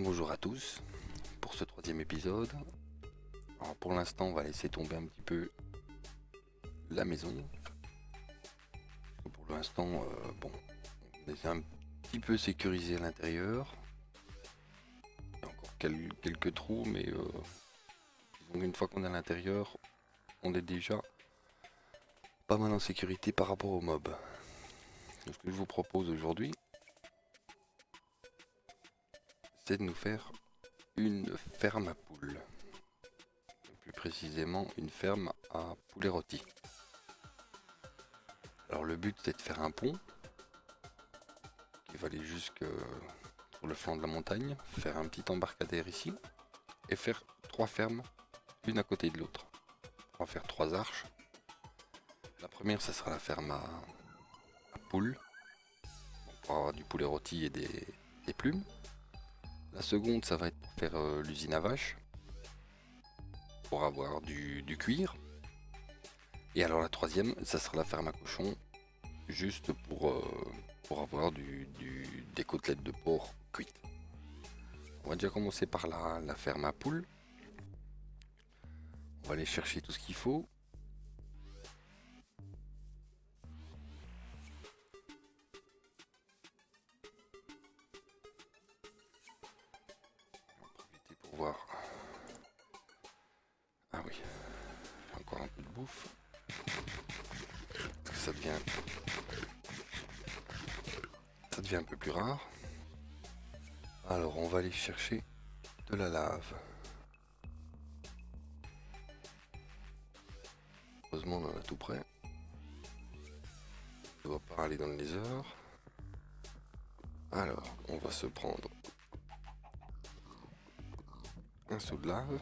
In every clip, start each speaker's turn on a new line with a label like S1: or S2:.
S1: bien bonjour à tous pour ce troisième épisode. Alors pour l'instant on va laisser tomber un petit peu la maison. Pour l'instant bon, on est un petit peu sécurisé à l'intérieur. Il y a encore quelques trous mais disons une fois qu'on est à l'intérieur on est déjà pas mal en sécurité par rapport aux mobs. Donc, ce que je vous propose aujourd'hui c'est de nous faire une ferme à poules. Plus précisément une ferme à poulets rôtis. Alors le but c'est de faire un pont qui va aller jusque sur le flanc de la montagne, faire un petit embarcadère ici et faire 3 fermes l'une à côté de l'autre. On va faire 3 arches. La première ça sera la ferme à poules pour avoir du poulet rôti et des plumes. La seconde ça va être pour faire l'usine à vaches pour avoir du cuir. Et alors la troisième ça sera la ferme à cochons juste pour avoir des côtelettes de porc cuites. On va déjà commencer par la ferme à poules. On va aller chercher tout ce qu'il faut. On va profiter pour voir. Ah oui, encore un peu de bouffe. Ça devient un peu plus rare. Alors on va aller chercher de la lave. Heureusement on en a tout près. On ne doit pas aller dans le nether. Alors on va se prendre un seau de lave.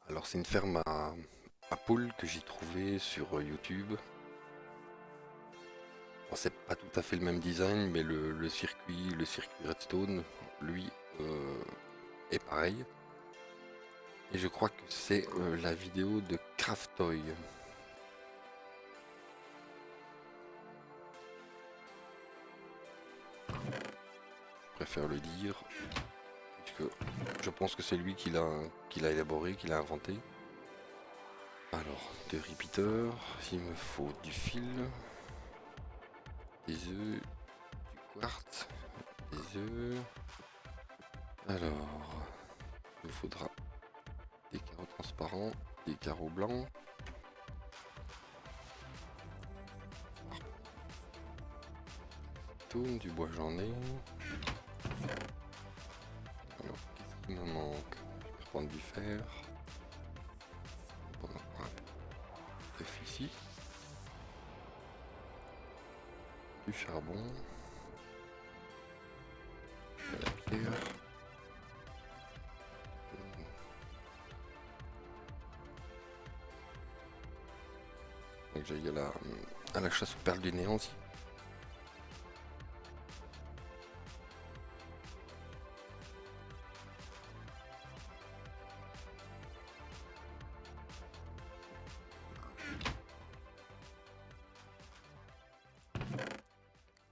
S1: Alors c'est une ferme à poules que j'ai trouvé sur YouTube. Bon, c'est pas tout à fait le même design, mais le circuit Redstone, lui, est pareil. Et je crois que c'est la vidéo de Craftoy. Je préfère le dire, puisque je pense que c'est lui qui l'a élaboré, qui l'a inventé. Alors, des repeaters, il me faut du fil, des œufs, du quartz, des œufs. Alors, il me faudra des carreaux transparents, des carreaux blancs. Du bois j'en ai. Alors qu'est-ce qui me manque? Je vais prendre du fer. On va prendre un peu ici. Du charbon. De la pierre. Donc j'aille à la chasse aux perles du néant aussi.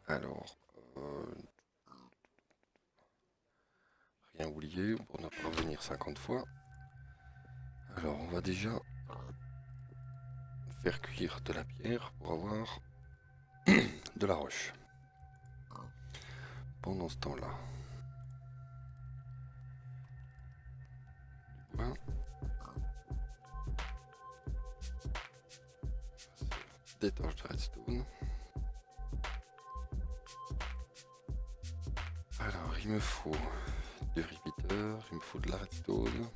S1: Alors, rien oublié pour ne pas revenir 50 fois. Alors, on va déjà faire cuire de la pierre pour avoir de la roche. Pendant ce temps-là, du bois. Des torches de redstone. Alors, il me faut du repeater, il me faut de la redstone.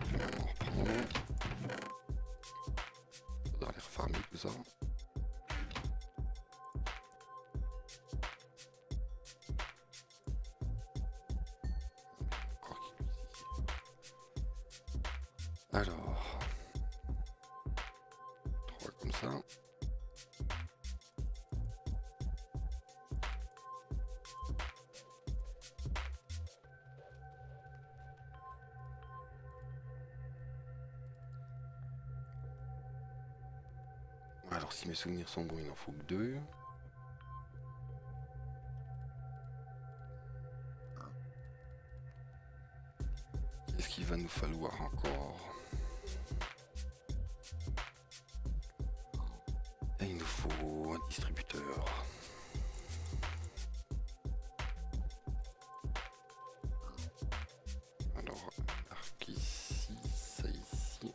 S1: Je vais en reprendre. Il faudra les refarmer tout ça. Alors, 3 comme ça. Alors si mes souvenirs sont bons, il n'en faut que 2. Qu'est-ce qu'il va nous falloir encore? Et il nous faut un distributeur. Alors, marque ici, ça ici.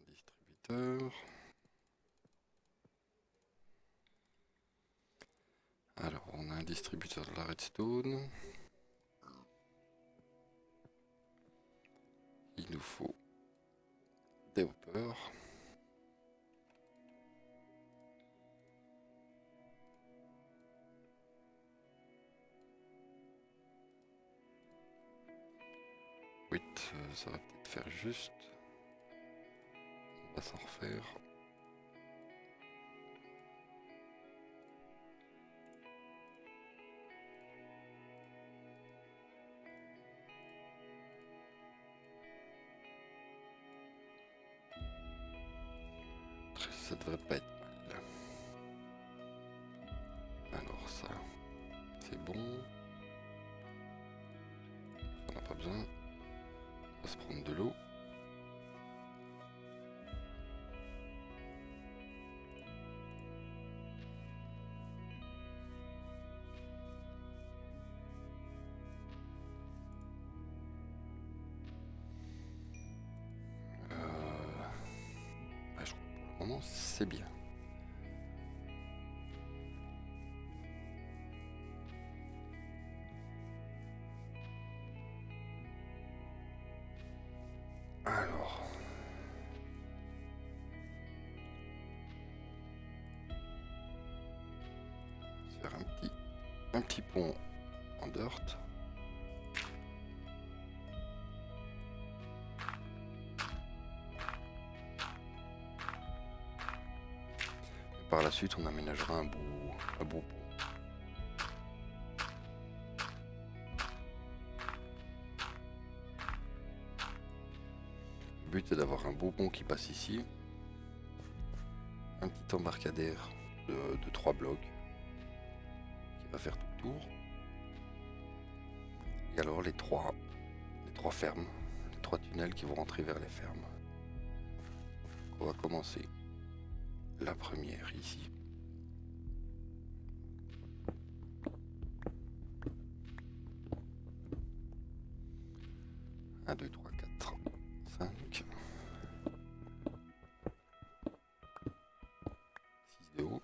S1: Un distributeur. Alors, on a un distributeur de la redstone. Il nous faut des hoppers. Oui, ça va peut-être faire juste. On va s'en refaire. Ça devrait pas être mal. Alors ça, c'est bon. On n'a pas besoin. On va se prendre de l'eau. Je crois que pour le moment, c'est bien. Alors, on va faire un petit pont en dirt. Et par la suite, on aménagera un beau pont. Le but est d'avoir un beau pont qui passe ici. Un petit embarcadère de 3 blocs qui va faire tout le tour. Et alors les trois fermes, les 3 tunnels qui vont rentrer vers les fermes. On va commencer la première ici. Un, 2, 3, 4, 5, 6 de haut.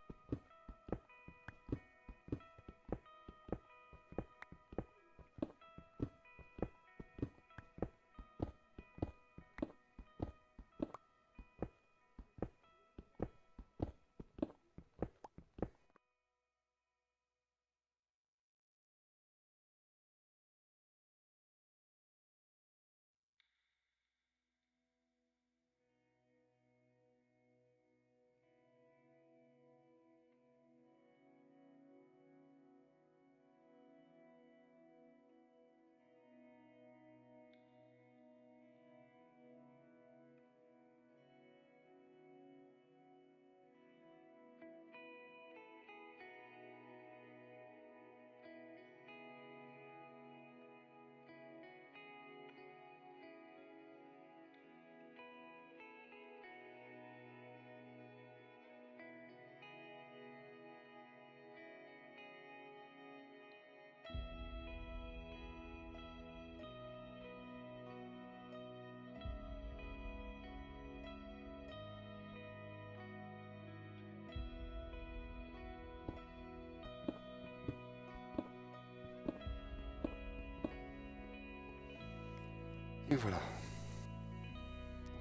S1: Et voilà.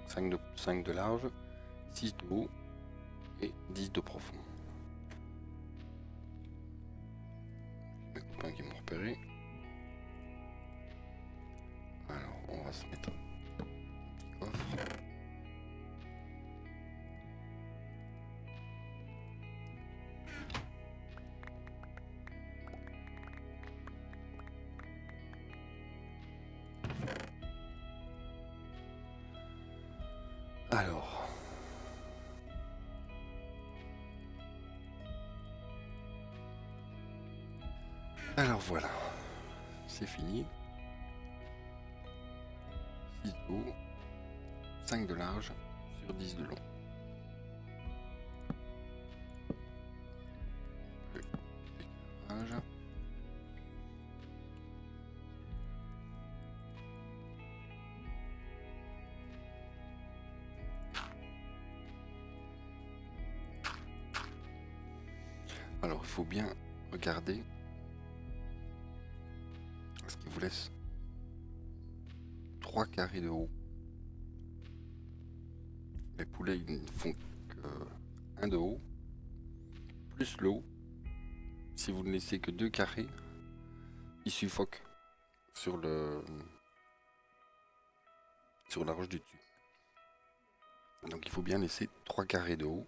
S1: 5 de large, 6 de haut et 10 de profond. Mes copains qui m'ont repéré. Alors on va se mettre un petit coffre. Alors. Alors voilà. C'est fini. 6 de haut, 5 de large sur 10 de long. L'éclairage. Alors il faut bien regarder ce qui vous laisse 3 carrés de haut. Les poulets ils ne font que 1 de haut, plus le haut. Si vous ne laissez que 2 carrés, ils suffoquent sur la roche du dessus. Donc il faut bien laisser 3 carrés de haut.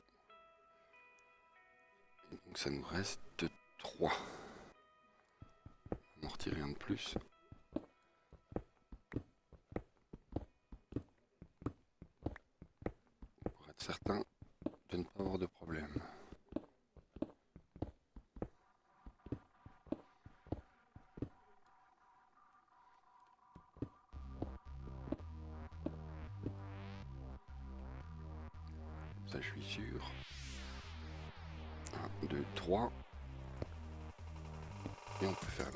S1: Et donc ça nous reste 3. On en retire un de plus. Pour être certain de ne pas avoir de problème. Ça je suis sûr. 1, 2, 3. Et on peut fermer.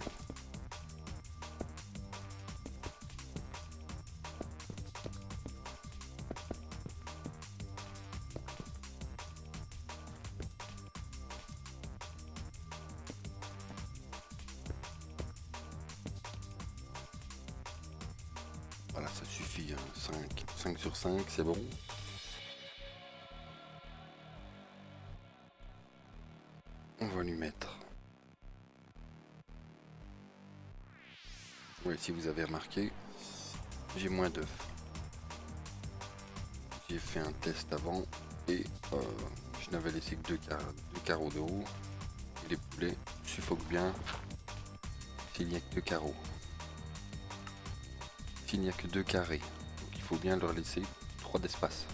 S1: Voilà, ça suffit, hein. 5 sur 5, c'est bon. On va lui mettre. Oui, si vous avez remarqué, j'ai moins d'œufs. J'ai fait un test avant et je n'avais laissé que 2 carreaux de haut. Et les poulets suffoquent bien s'il n'y a que 2 carreaux. S'il n'y a que 2 carrés, donc il faut bien leur laisser 3 d'espace.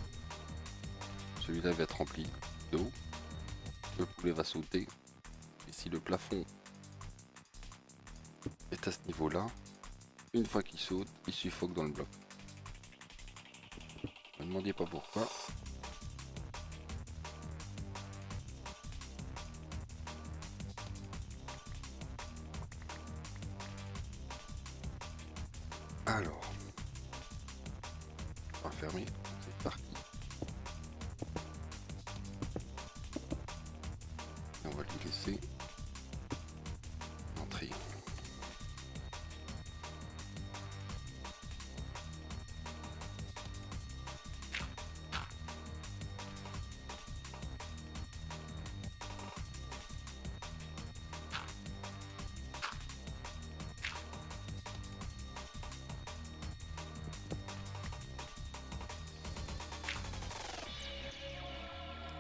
S1: Celui-là va être rempli d'eau, le poulet va sauter, et si le plafond est à ce niveau-là, une fois qu'il saute, il suffoque dans le bloc. Ne me demandez pas pourquoi. Alors, on va fermer, c'est parti. Et on va lui laisser entrer.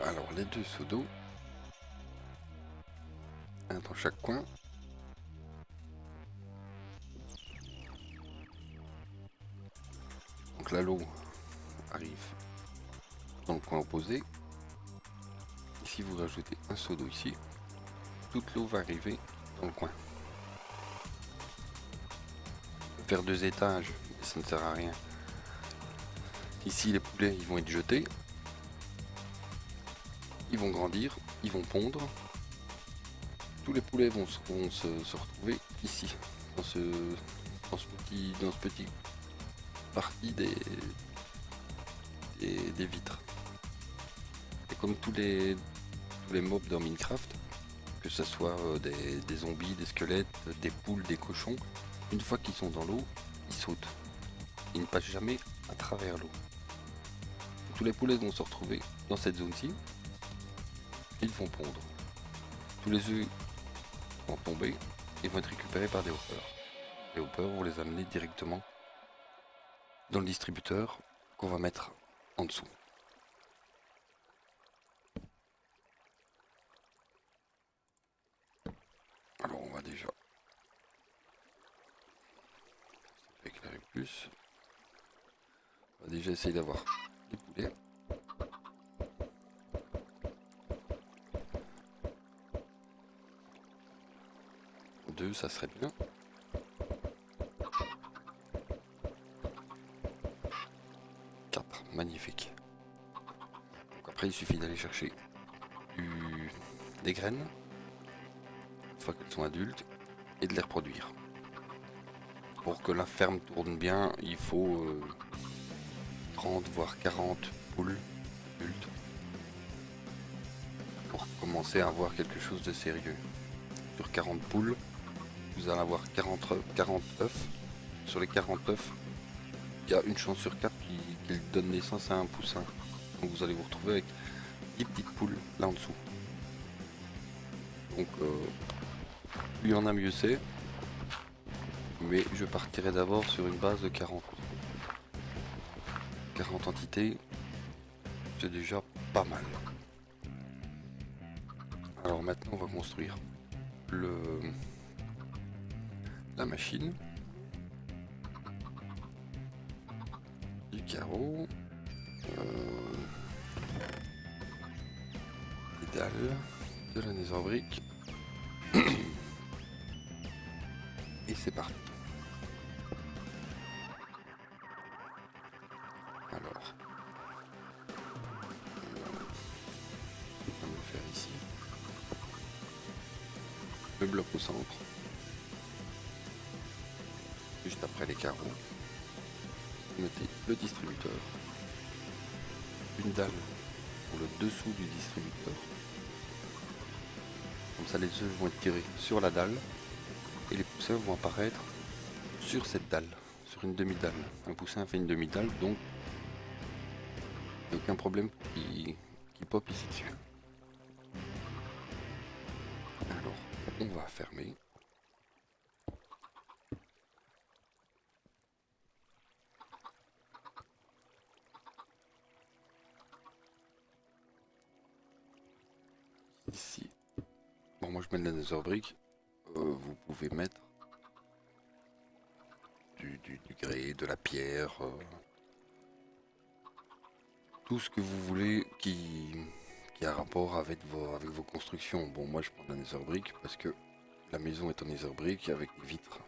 S1: Alors les 2 seaux d'eau, un dans chaque coin. Donc là l'eau arrive dans le coin opposé. Ici vous rajoutez un seau d'eau ici, toute l'eau va arriver dans le coin. Faire 2 étages, ça ne sert à rien. Ici les poulets ils vont être jetés. Ils vont grandir, ils vont pondre. Tous les poulets vont se retrouver ici, dans ce petit partie des vitres. Et comme tous les mobs dans Minecraft, que ce soit des zombies, des squelettes, des poules, des cochons, une fois qu'ils sont dans l'eau, ils sautent. Ils ne passent jamais à travers l'eau. Tous les poulets vont se retrouver dans cette zone-ci. Ils vont pondre. Tous les œufs vont tomber et vont être récupérés par des hoppers. Les hoppers vont les amener directement dans le distributeur qu'on va mettre en dessous. Alors on va déjà éclairer plus. On va déjà essayer d'avoir les poulets. 2, ça serait bien. Magnifique. Donc après il suffit d'aller chercher des graines une fois qu'elles sont adultes et de les reproduire. Pour que la ferme tourne bien, il faut 30 voire 40 poules adultes pour commencer à avoir quelque chose de sérieux. Sur 40 poules, vous allez avoir 40 œufs. Sur les 40 œufs, il y a une chance sur 4 qu'il donne naissance à un poussin. Donc vous allez vous retrouver avec 10 petites poules là en dessous. Donc plus il y en a, mieux c'est. Mais je partirai d'abord sur une base de 40. 40 entités, c'est déjà pas mal. Alors maintenant on va construire la machine. Du carreau. Des dalles. De la netherbrick. Et c'est parti. Alors. On va le faire ici. Le bloc au centre. Juste après les carreaux. Vous mettez le distributeur. Une dalle pour le dessous du distributeur. Comme ça les œufs vont être tirés sur la dalle. Et les poussins vont apparaître sur cette dalle, sur une demi-dalle. Un poussin fait une demi-dalle, donc il n'y a aucun problème qui pop ici dessus. Alors, on va fermer. Ici, bon moi je mets de la netherbrick. Vous pouvez mettre du grès, de la pierre, tout ce que vous voulez qui a rapport avec vos constructions. Bon moi je prends de la netherbrick parce que la maison est en netherbrick avec des vitres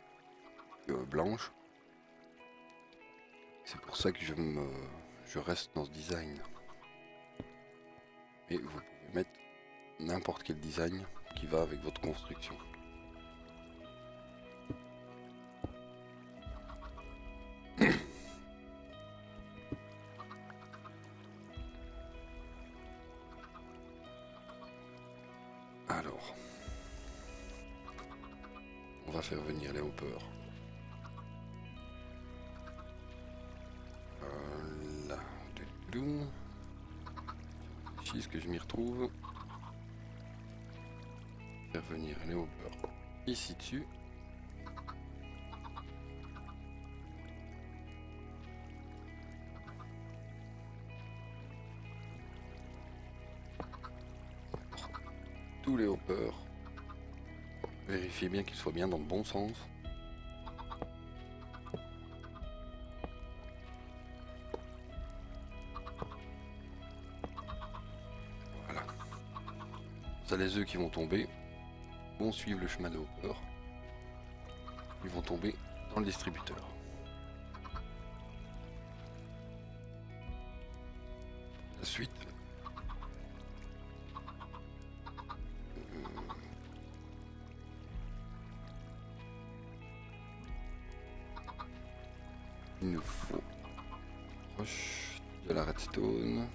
S1: blanches. C'est pour ça que je reste dans ce design. Et vous pouvez mettre n'importe quel design qui va avec votre construction. Alors, on va faire venir les hoppers. Là, ce que je m'y retrouve. Faire venir les hoppers ici dessus. Tous les hoppers. Vérifiez bien qu'ils soient bien dans le bon sens. Voilà. Ça, les œufs qui vont tomber vont suivre le chemin des hoppers. Ils vont tomber dans le distributeur. La suite. Il nous faut proche de la redstone,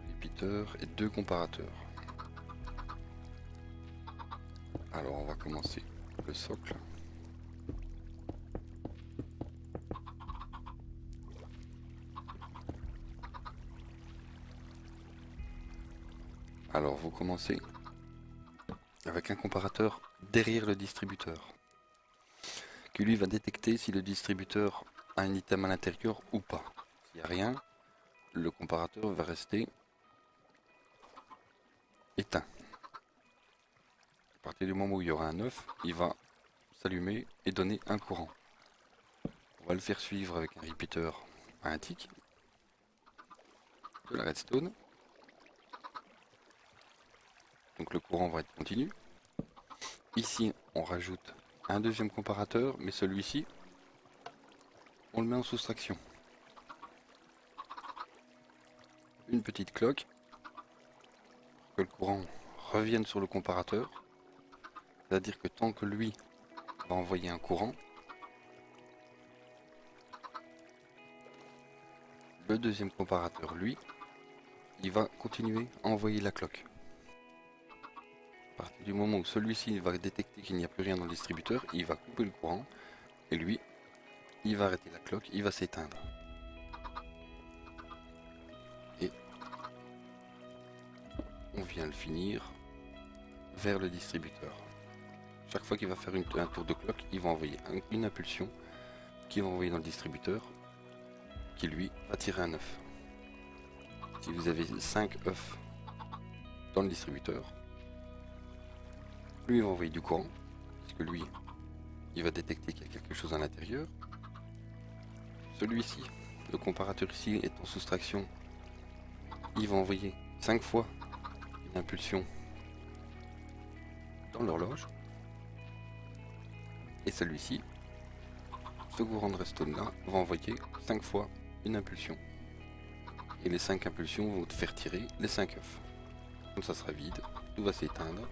S1: repeater et 2 comparateurs. Alors on va commencer le socle. Alors vous commencez avec un comparateur derrière le distributeur, qui lui va détecter si le distributeur a un item à l'intérieur ou pas. S'il n'y a rien, le comparateur va rester éteint. À partir du moment où il y aura un œuf, il va s'allumer et donner un courant. On va le faire suivre avec un repeater à un tick, de la redstone. Donc le courant va être continu. Ici, on rajoute un deuxième comparateur, mais celui-ci, on le met en soustraction. Une petite cloque, pour que le courant revienne sur le comparateur. C'est-à-dire que tant que lui va envoyer un courant, le deuxième comparateur, lui, il va continuer à envoyer la cloque. À partir du moment où celui-ci va détecter qu'il n'y a plus rien dans le distributeur, il va couper le courant, et lui, il va arrêter la cloque, il va s'éteindre. Et on vient le finir vers le distributeur. Chaque fois qu'il va faire un tour de cloque, il va envoyer une impulsion qui va envoyer dans le distributeur, qui lui va tirer un œuf. Si vous avez 5 œufs dans le distributeur, lui il va envoyer du courant, puisque lui il va détecter qu'il y a quelque chose à l'intérieur. Celui-ci, le comparateur ici est en soustraction, il va envoyer 5 fois une impulsion dans l'horloge. Et celui-ci, ce courant de redstone là, va envoyer 5 fois une impulsion. Et les 5 impulsions vont te faire tirer les 5 œufs. Comme ça sera vide, tout va s'éteindre.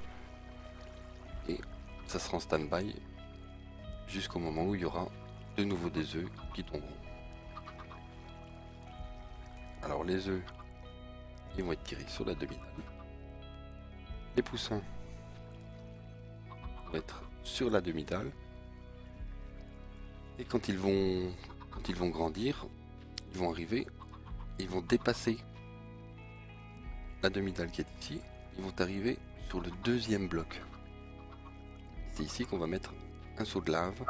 S1: Et ça sera en stand-by jusqu'au moment où il y aura de nouveau des œufs qui tomberont. Alors les œufs, ils vont être tirés sur la demi-dalle. Les poussins vont être sur la demi-dalle. Et quand ils vont grandir, ils vont arriver, ils vont dépasser la demi-dalle qui est ici. Ils vont arriver sur le deuxième bloc. C'est ici qu'on va mettre un seau de lave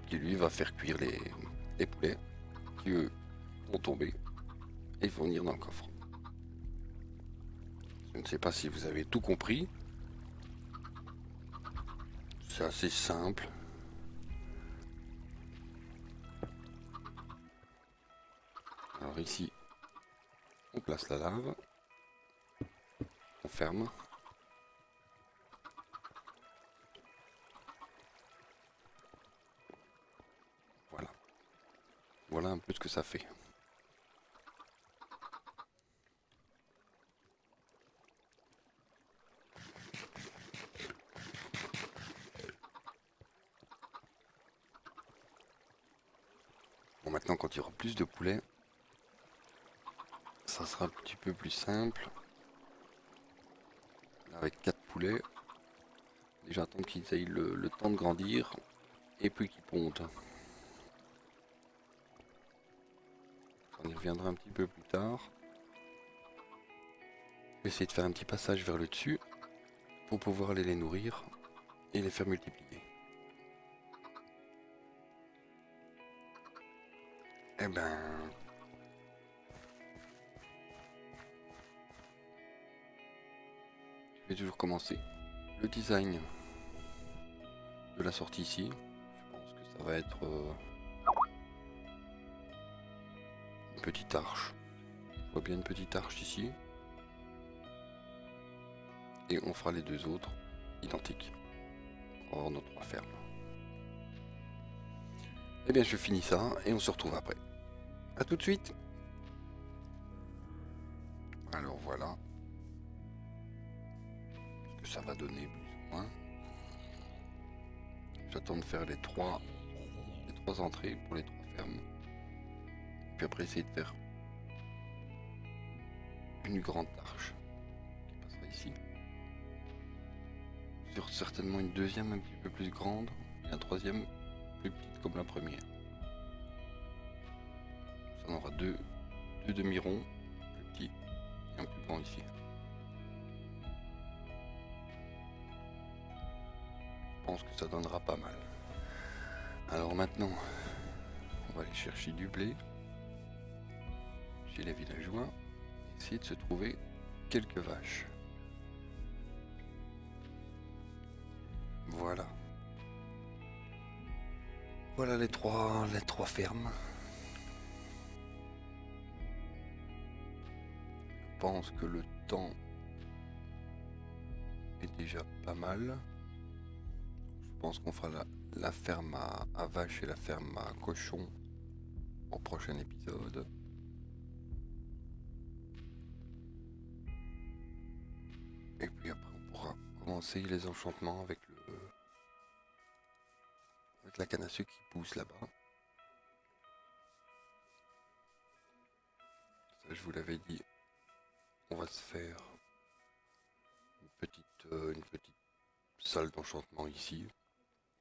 S1: qui lui va faire cuire les poulets qui eux vont tomber et vont venir dans le coffre. Je ne sais pas si vous avez tout compris. C'est assez simple. Alors ici, on place la lave, on ferme. Voilà. Voilà un peu ce que ça fait. Bon, maintenant quand il y aura plus de poulets, ça sera un petit peu plus simple. Là, avec 4 poulets, déjà attendre qu'ils aient le temps de grandir et puis qu'ils pondent. On y reviendra un petit peu plus tard. Je vais essayer de faire un petit passage vers le dessus pour pouvoir aller les nourrir et les faire multiplier. Eh ben... je vais toujours commencer le design de la sortie ici. Je pense que ça va être une petite arche. Je vois bien une petite arche ici. Et on fera les deux autres identiques pour avoir nos 3 fermes. Eh bien je finis ça et on se retrouve après. A tout de suite. Alors voilà ce que ça va donner plus ou moins. J'attends de faire les trois entrées pour les 3 fermes. Puis après essayer de faire une grande arche qui passera ici. Sur certainement une deuxième un petit peu plus grande et un troisième plus petite comme la première. Ça en aura deux demi-ronds plus petits et un plus grand ici. Je pense que ça donnera pas mal. Alors maintenant, on va aller chercher du blé chez les villageois, essayer de se trouver quelques vaches. Voilà. Voilà les trois fermes. Je pense que le temps est déjà pas mal. pense qu'on fera la ferme à vaches et la ferme à cochons au prochain épisode. Et puis après on pourra commencer les enchantements avec la canne à sucre qui pousse là-bas. Ça, je vous l'avais dit, on va se faire une petite salle d'enchantement ici.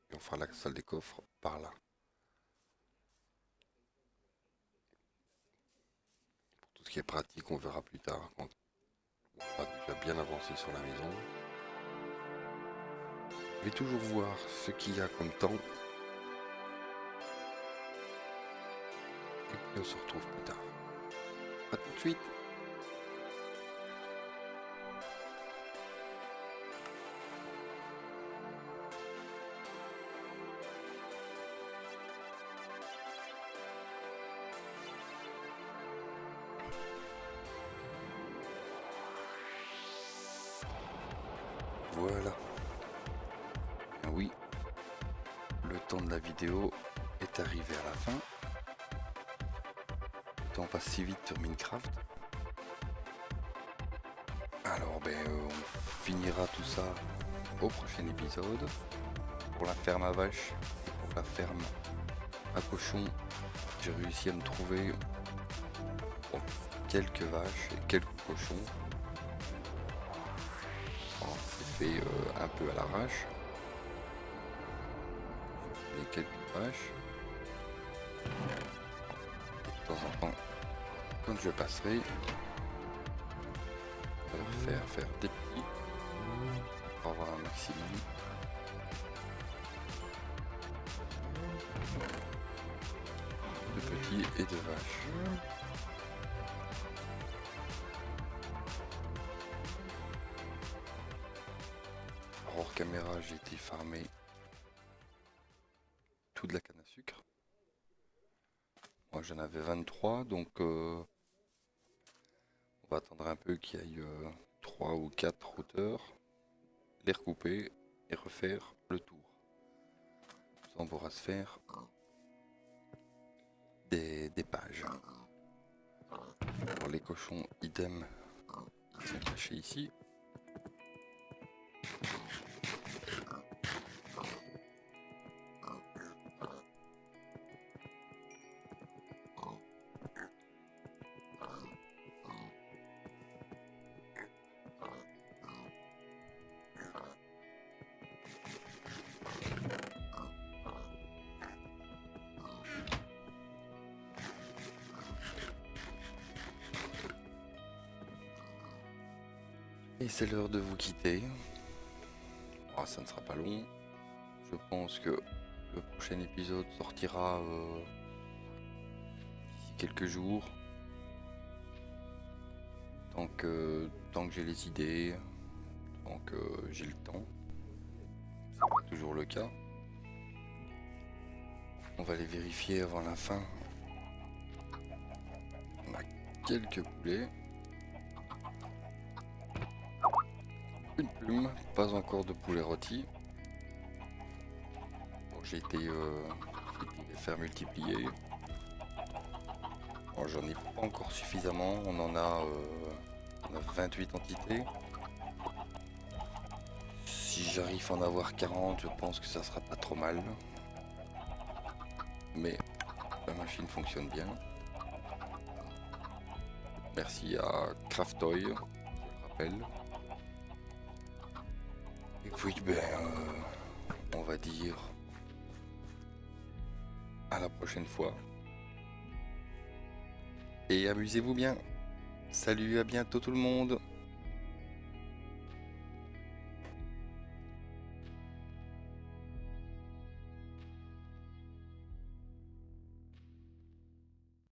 S1: Et on fera la salle des coffres par là. Pour tout ce qui est pratique, on verra plus tard quand on va déjà bien avancer sur la maison. Je vais toujours voir ce qu'il y a comme temps. Et puis on se retrouve plus tard. A tout de suite. Voilà. Ah oui, le temps de la vidéo est arrivé à la fin. Le temps passe si vite sur Minecraft. Alors on finira tout ça au prochain épisode. Pour la ferme à vaches et pour la ferme à cochons, j'ai réussi à me trouver quelques vaches et quelques cochons. C'est fait un peu à l'arrache. Les quelques vaches. Et de temps en temps, quand je passerai, je vais faire des petits pour avoir un maximum. De petits et de vaches. Hors caméra, j'ai été farmer toute la canne à sucre. Moi j'en avais 23, donc on va attendre un peu qu'il y ait 3 ou 4 hauteurs, les recouper et refaire le tour. Ça on pourra se faire des pages. Pour les cochons, idem, ils sont cachés ici. Et c'est l'heure de vous quitter. Oh, ça ne sera pas long. Je pense que le prochain épisode sortira d'ici quelques jours. Tant que j'ai les idées, tant que j'ai le temps. C'est pas toujours le cas. On va les vérifier avant la fin. On a quelques poulets. Une plume, pas encore de poulet rôti. Bon, j'ai été les faire multiplier. Bon, j'en ai pas encore suffisamment, on en a 28 entités. Si j'arrive à en avoir 40, je pense que ça sera pas trop mal. Mais la machine fonctionne bien. Merci à Craftoy, je le rappelle. Et puis on va dire à la prochaine fois. Et amusez-vous bien. Salut, à bientôt tout le monde.